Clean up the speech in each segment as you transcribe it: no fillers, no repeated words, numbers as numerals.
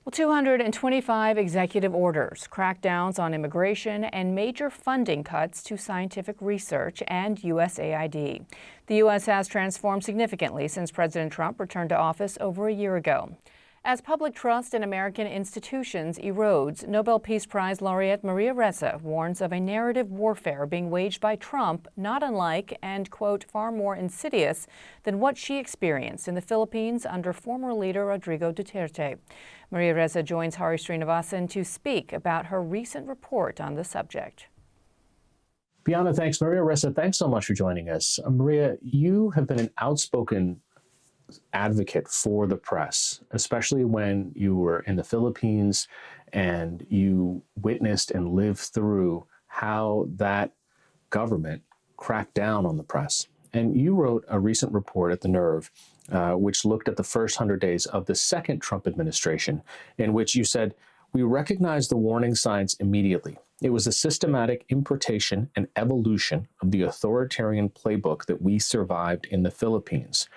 Well, 225 executive orders, crackdowns on immigration, and major funding cuts to scientific research and USAID. The U.S. has transformed significantly since President Trump returned to office over a year ago. As public trust in American institutions erodes, Nobel Peace Prize laureate Maria Ressa warns of a narrative warfare being waged by Trump, not unlike and, quote, far more insidious than what she experienced in the Philippines under former leader Rodrigo Duterte. Maria Ressa joins Hari Srinivasan to speak about her recent report on the subject. Bianna, thanks. Maria Ressa, thanks so much for joining us. Maria, you have been an outspoken advocate for the press, especially when you were in the Philippines and you witnessed and lived through how that government cracked down on the press. And you wrote a recent report at The Nerve, which looked at the first 100 days of the second Trump administration, in which you said, "We recognized the warning signs immediately. It was a systematic importation and evolution of the authoritarian playbook that we survived in the Philippines."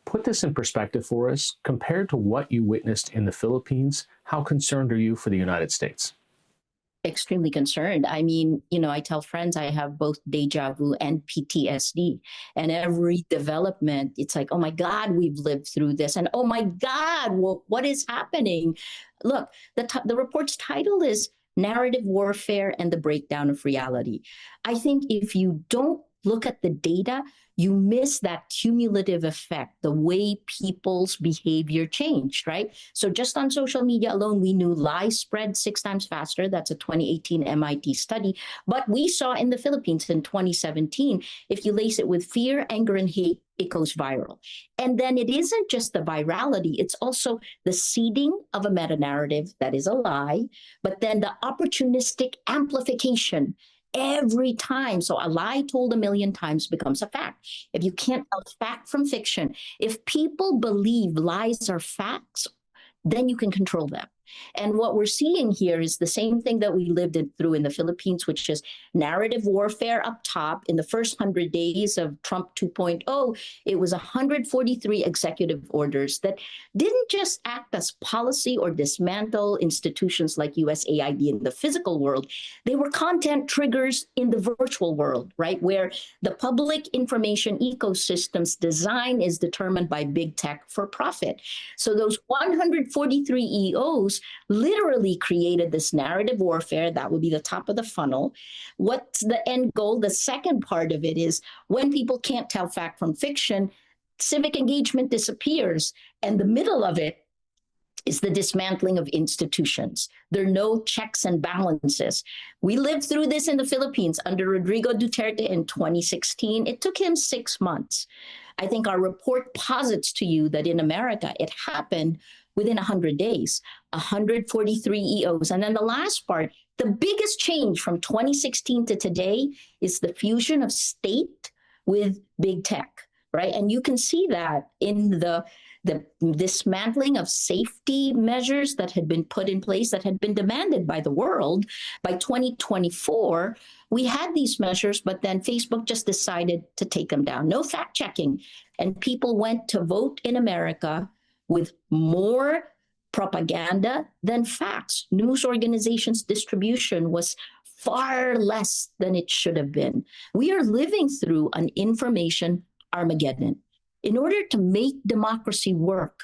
Put this in perspective for us. Compared to what you witnessed in the Philippines, how concerned are you for the United States? Extremely concerned. I mean, I tell friends I have both deja vu and PTSD. And every development, it's like, oh my God, we've lived through this. And oh my God, what is happening? Look, the report's title is Narrative Warfare and the Breakdown of Reality. I think if you don't look at the data, you miss that cumulative effect, the way people's behavior changed, right? So just on social media alone, we knew lies spread 6 times faster. That's a 2018 MIT study. But we saw in the Philippines in 2017, if you lace it with fear, anger, and hate, it goes viral. And then it isn't just the virality, it's also the seeding of a meta-narrative that is a lie, but then the opportunistic amplification every time. So a lie told 1,000,000 times becomes a fact. If you can't tell fact from fiction, if people believe lies are facts, then you can control them. And what we're seeing here is the same thing that we lived through in the Philippines, which is narrative warfare up top. In the first 100 days of Trump 2.0, it was 143 executive orders that didn't just act as policy or dismantle institutions like USAID in the physical world. They were content triggers in the virtual world, right? Where the public information ecosystem's design is determined by big tech for profit. So those 143 EOs literally created this narrative warfare that would be the top of the funnel. What's the end goal? The second part of it is when people can't tell fact from fiction, civic engagement disappears. And the middle of it is the dismantling of institutions. There are no checks and balances. We lived through this in the Philippines under Rodrigo Duterte in 2016. It took him 6 months. I think our report posits to you that in America, it happened within 100 days, 143 EOs. And then the last part, the biggest change from 2016 to today is the fusion of state with big tech, right? And you can see that in the dismantling of safety measures that had been put in place, that had been demanded by the world. By 2024, we had these measures, but then Facebook just decided to take them down. No fact checking. And people went to vote in America with more propaganda than facts. News organizations' distribution was far less than it should have been. We are living through an information Armageddon. In order to make democracy work,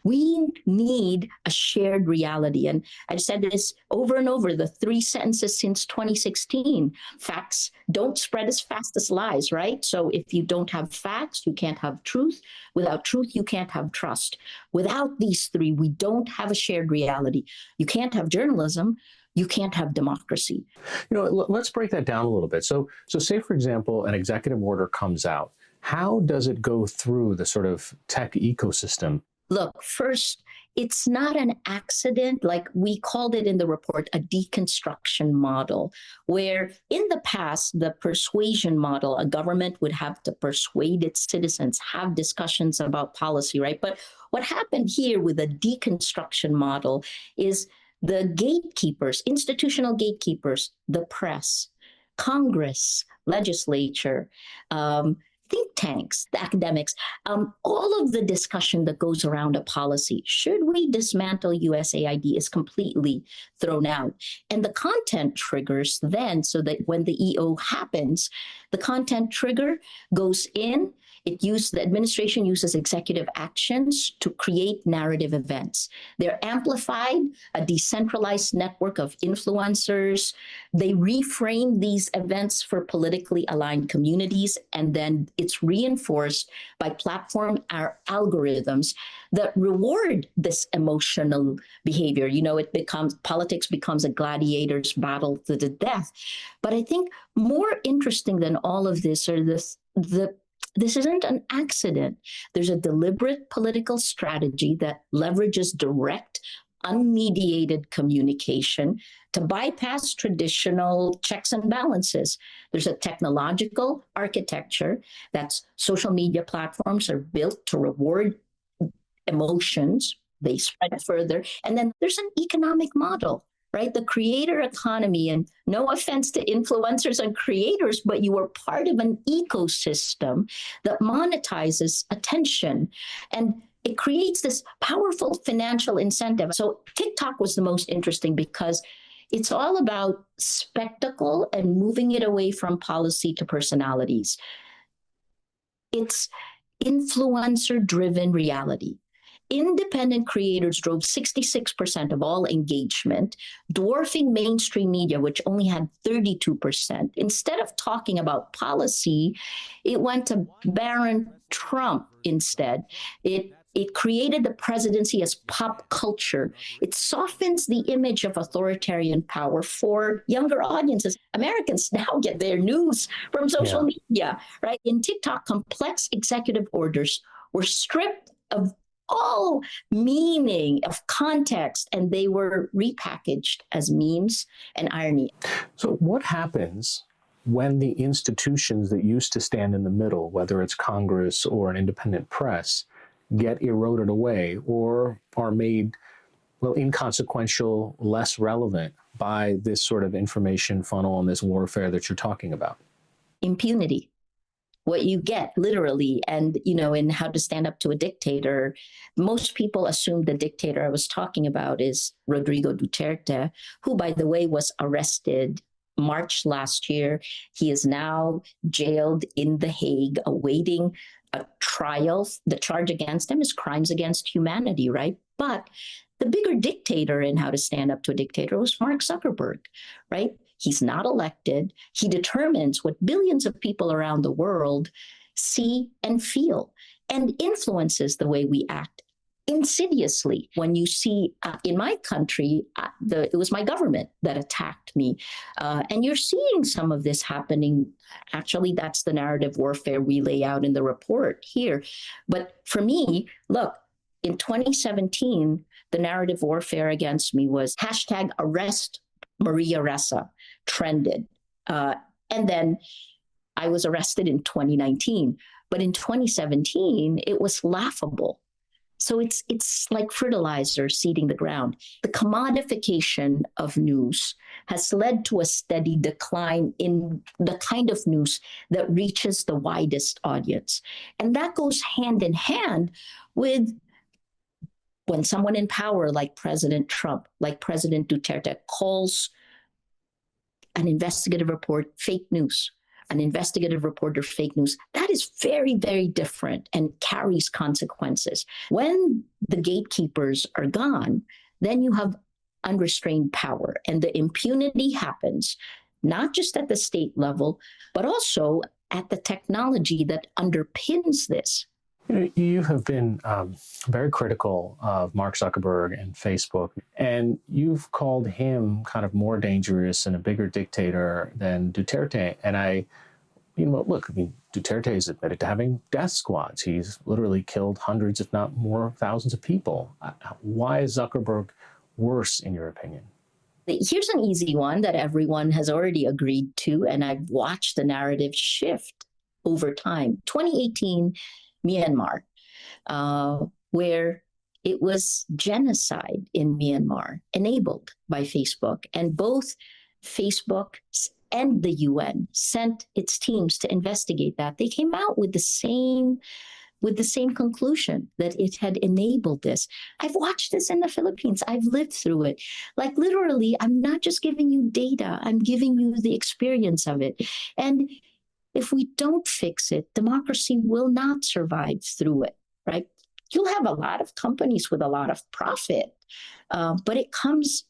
we need a shared reality. And I've said this over and over, the 3 sentences since 2016. Facts don't spread as fast as lies, right? So if you don't have facts, you can't have truth. Without truth, you can't have trust. Without these 3, we don't have a shared reality. You can't have journalism. You can't have democracy. Let's break that down a little bit. So say, for example, an executive order comes out. How does it go through the sort of tech ecosystem? Look, first, it's not an accident. Like we called it in the report, a deconstruction model, where in the past, the persuasion model, a government would have to persuade its citizens, have discussions about policy, right? But what happened here with the deconstruction model is the gatekeepers, institutional gatekeepers, the press, Congress, legislature, think tanks, the academics, all of the discussion that goes around a policy. Should we dismantle USAID is completely thrown out. And the content triggers then, so that when the EO happens, the content trigger goes in. The administration uses executive actions to create narrative events. They're amplified, a decentralized network of influencers. They reframe these events for politically aligned communities, and then it's reinforced by platform algorithms that reward this emotional behavior. Politics becomes a gladiator's battle to the death. But I think more interesting than all of this are this isn't an accident. There's a deliberate political strategy that leverages direct, unmediated communication to bypass traditional checks and balances. There's a technological architecture that's social media platforms are built to reward emotions. They spread further. And then there's an economic model, right? The creator economy, and no offense to influencers and creators, but you are part of an ecosystem that monetizes attention. And it creates this powerful financial incentive. So TikTok was the most interesting because it's all about spectacle and moving it away from policy to personalities. It's influencer-driven reality. Independent creators drove 66% of all engagement, dwarfing mainstream media, which only had 32%. Instead of talking about policy, it went to Baron Trump instead. It created the presidency as pop culture. It softens the image of authoritarian power for younger audiences. Americans now get their news from social media, right? In TikTok, complex executive orders were stripped of all meaning of context, and they were repackaged as memes and irony. So what happens when the institutions that used to stand in the middle, whether it's Congress or an independent press, get eroded away or are made, inconsequential, less relevant by this sort of information funnel and this warfare that you're talking about? Impunity. What you get literally, and in How to Stand Up to a Dictator, most people assume the dictator I was talking about is Rodrigo Duterte, who, by the way, was arrested March last year. He is now jailed in The Hague awaiting a trial. The charge against him is crimes against humanity, right? But the bigger dictator in How to Stand Up to a Dictator was Mark Zuckerberg, right? He's not elected. He determines what billions of people around the world see and feel, and influences the way we act insidiously. When you see in my country, it was my government that attacked me. And you're seeing some of this happening. Actually, that's the narrative warfare we lay out in the report here. But for me, look, in 2017, the narrative warfare against me was hashtag arrest Maria Ressa trended. And then I was arrested in 2019. But in 2017, it was laughable. So it's like fertilizer seeding the ground. The commodification of news has led to a steady decline in the kind of news that reaches the widest audience. And that goes hand in hand with when someone in power like President Trump, like President Duterte, calls an investigative report fake news, an investigative reporter fake news, that is very, very different and carries consequences. When the gatekeepers are gone, then you have unrestrained power, and the impunity happens not just at the state level, but also at the technology that underpins this. You have been very critical of Mark Zuckerberg and Facebook, and you've called him kind of more dangerous and a bigger dictator than Duterte. And Duterte is admitted to having death squads. He's literally killed hundreds, if not more, thousands of people. Why is Zuckerberg worse, in your opinion? Here's an easy one that everyone has already agreed to, and I've watched the narrative shift over time. 2018, Myanmar, where it was genocide in Myanmar enabled by Facebook. And both Facebook and the UN sent its teams to investigate that, they came out with the same conclusion, that it had enabled this. I've watched this in the Philippines. I've lived through it. Like literally, I'm not just giving you data, I'm giving you the experience of it. And if we don't fix it, democracy will not survive through it, right? You'll have a lot of companies with a lot of profit, but it comes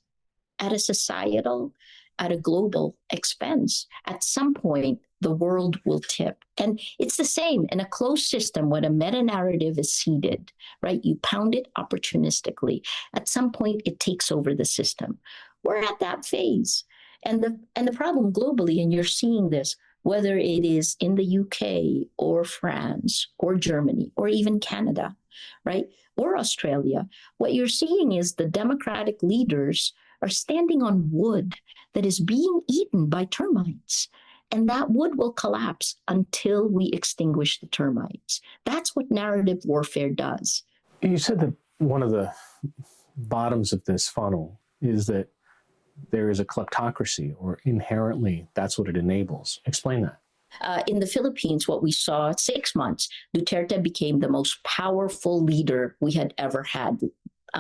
at a societal, at a global expense. At some point, the world will tip. And it's the same in a closed system when a meta-narrative is seeded, right? You pound it opportunistically. At some point, it takes over the system. We're at that phase. And the problem globally, and you're seeing this, whether it is in the UK or France or Germany or even Canada, right? Or Australia, what you're seeing is the democratic leaders are standing on wood that is being eaten by termites. And that wood will collapse until we extinguish the termites. That's what narrative warfare does. You said that one of the bottoms of this funnel is that there is a kleptocracy, or inherently that's what it enables. Explain that. In the Philippines, what we saw, 6 months, Duterte became the most powerful leader we had ever had.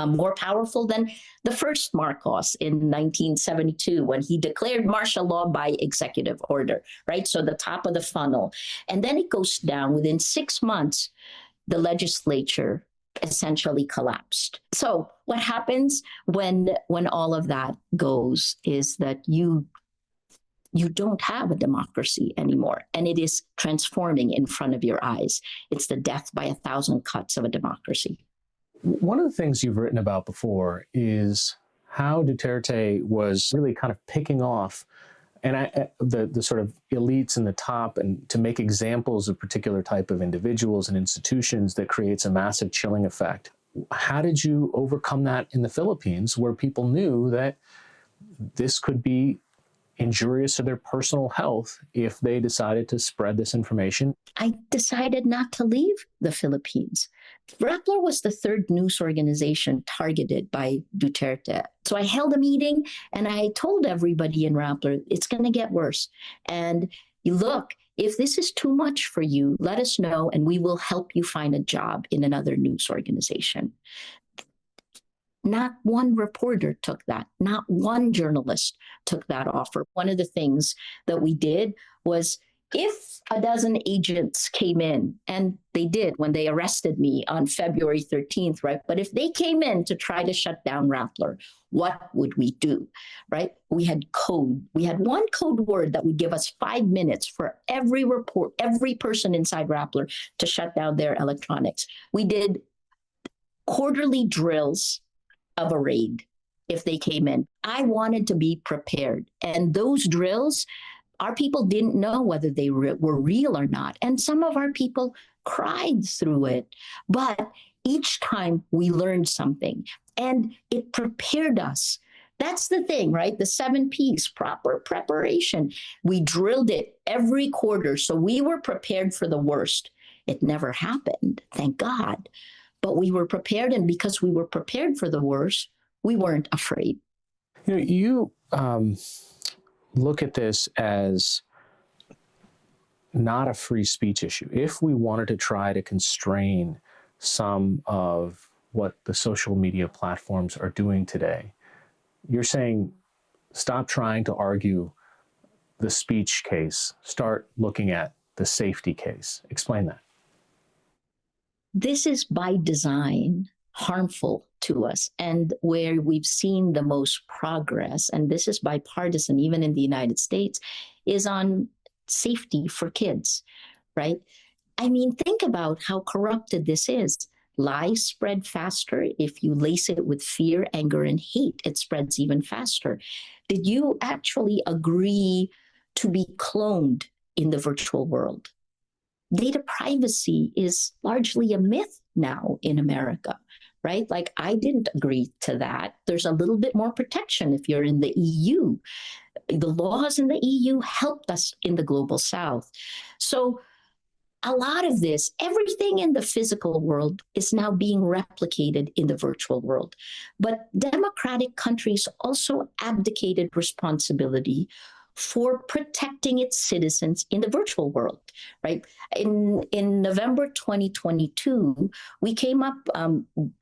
More powerful than the first Marcos in 1972 when he declared martial law by executive order, right? So the top of the funnel. And then it goes down. Within 6 months, the legislature essentially collapsed. So what happens when all of that goes is that you don't have a democracy anymore, and it is transforming in front of your eyes. It's the death by 1,000 cuts of a democracy. One of the things you've written about before is how Duterte was really kind of picking off the sort of elites in the top, and to make examples of particular type of individuals and institutions that creates a massive chilling effect. How did you overcome that in the Philippines, where people knew that this could be injurious to their personal health if they decided to spread this information? I decided not to leave the Philippines. Rappler was the third news organization targeted by Duterte. So I held a meeting and I told everybody in Rappler, it's going to get worse. And you look, if this is too much for you, let us know and we will help you find a job in another news organization. Not one reporter took that. Not one journalist took that offer. One of the things that we did was, if a dozen agents came in, and they did when they arrested me on February 13th, right? But if they came in to try to shut down Rappler, what would we do, right? We had code. We had one code word that would give us 5 minutes for every report, every person inside Rappler to shut down their electronics. We did quarterly drills of a raid if they came in. I wanted to be prepared. And those drills, our people didn't know whether they were real or not. And some of our people cried through it. But each time we learned something, and it prepared us. That's the thing, right? The 7 Ps, proper preparation. We drilled it every quarter. So we were prepared for the worst. It never happened, thank God. But we were prepared, and because we were prepared for the worst, we weren't afraid. You look at this as not a free speech issue. If we wanted to try to constrain some of what the social media platforms are doing today, you're saying stop trying to argue the speech case, start looking at the safety case. Explain that. This is by design harmful to us, and where we've seen the most progress, and this is bipartisan even in the United States, is on safety for kids, right? I mean, think about how corrupted this is. Lies spread faster. If you lace it with fear, anger, and hate, it spreads even faster. Did you actually agree to be cloned in the virtual world? Data privacy is largely a myth now in America, right? Like, I didn't agree to that. There's a little bit more protection if you're in the EU. The laws in the EU helped us in the global South. So a lot of this, everything in the physical world is now being replicated in the virtual world. But democratic countries also abdicated responsibility for protecting its citizens in the virtual world, right? In November 2022, we came up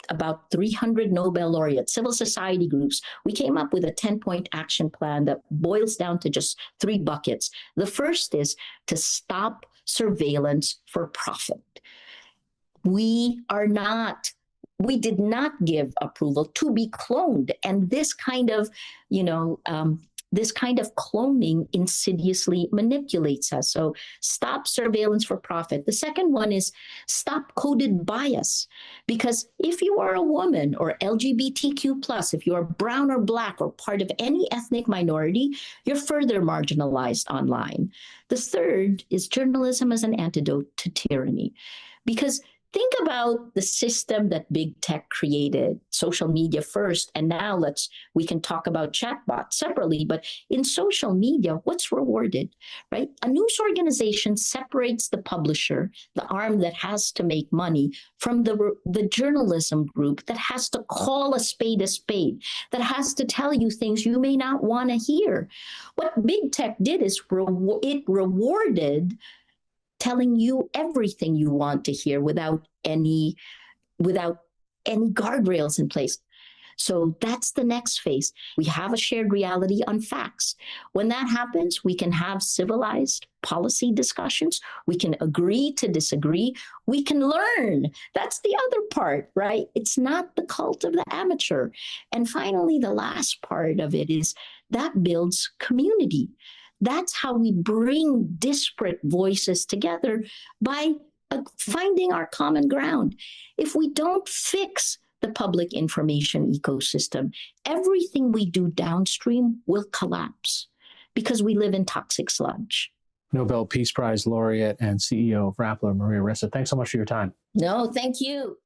about 300 Nobel laureates, civil society groups. We came up with a 10-point action plan that boils down to just 3 buckets. The first is to stop surveillance for profit. We did not give approval to be cloned, and this kind of, this kind of cloning insidiously manipulates us. So stop surveillance for profit. The second one is stop coded bias. Because if you are a woman or LGBTQ+, if you are brown or black or part of any ethnic minority, you're further marginalized online. The third is journalism as an antidote to tyranny. Because think about the system that big tech created, social media first, and now we can talk about chatbots separately, but in social media, what's rewarded, right? A news organization separates the publisher, the arm that has to make money, from the journalism group that has to call a spade, that has to tell you things you may not want to hear. What big tech did is it rewarded telling you everything you want to hear without any guardrails in place. So that's the next phase. We have a shared reality on facts. When that happens, we can have civilized policy discussions. We can agree to disagree. We can learn. That's the other part, right? It's not the cult of the amateur. And finally, the last part of it is that builds community. That's how we bring disparate voices together, by finding our common ground. If we don't fix the public information ecosystem, everything we do downstream will collapse because we live in toxic sludge. Nobel Peace Prize laureate and CEO of Rappler, Maria Ressa, thanks so much for your time. No, thank you.